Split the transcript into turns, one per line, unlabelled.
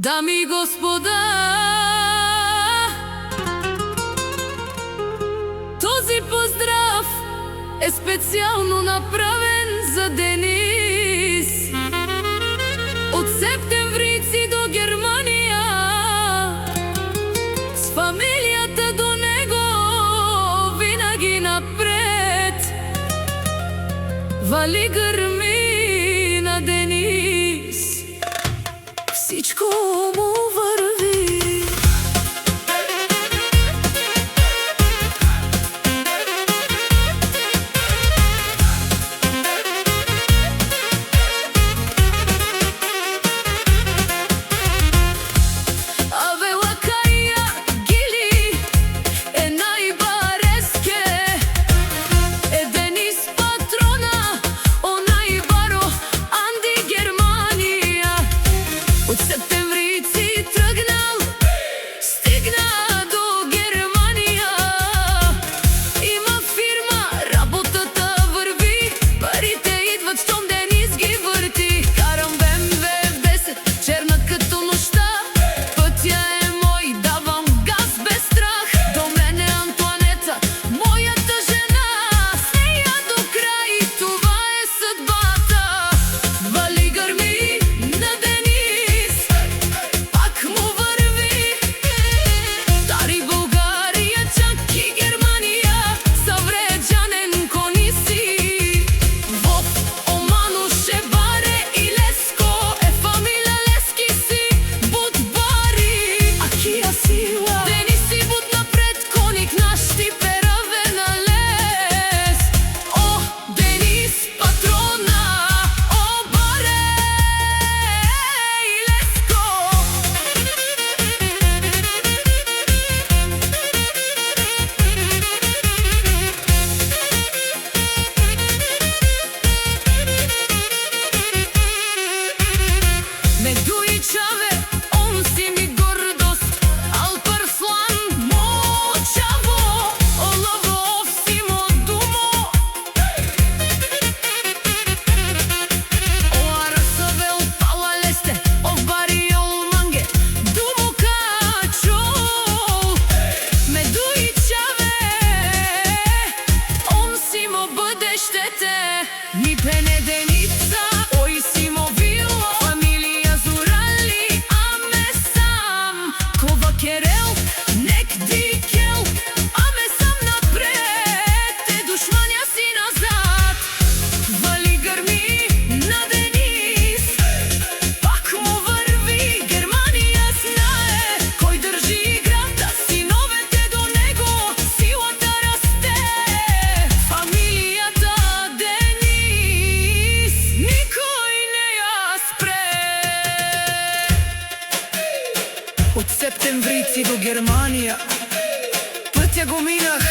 Дами и господа, този поздрав е специјално направен за Денис. Од септемврици до Германија, с фамилијата до него винаги напред. Вали грми на Денис, всичко му върви. Абе лакаја гили е најбареске, е Денис патрона, онај баро Анди Германија. Од септемврици тргнал, стигна до Германија. Има фирма, работата върви, парите идват щом Денис ги върти. Карам БМВ F10, черна като нощта, пътя е мой, давам газ без страх. До мене Антоанета, моята жена, с нея до край, това е съдбата. Вали гърми на Денис, пак му върви. Стари България, чак и Германија, съвреđанен кони си. Вов, Омануше, Баре и Леско, е фамилия Лески си, буд бари, акија сила. Денис си буд напред, коник наш ти пераве на лес. О, Денис патрона, о, Баре и Леско. Меду и чаве, он си ми гордост, Алпарслан, мочаво, Олавов си мо думо. О Арасавел, Палалесте, о Бариол Манге, думо качол. Меду и чаве, он си мо бъдещете, ми пене Деница, ой си мо вило, фамилија Зурали, аме сам. Кова Керел, нек дикел, аме сам напред, те душмања си назад. Вали грми на Денис, пак му върви. Германија знае кој држи играта, синовете до него, силата расте. Фамилијата Денис, никој не ја спре. Од септемврици до Германија, пътя го минах,